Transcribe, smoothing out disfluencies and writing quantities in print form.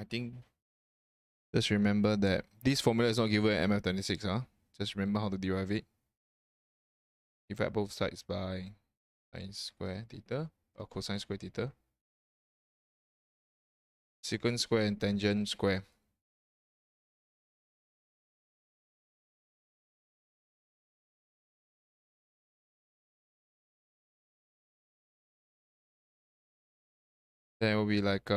I think just remember that this formula is not given at MF26. Just remember how to derive it. Divide both sides by sine square theta or cosine square theta. Secant square and tangent square. Then it will be like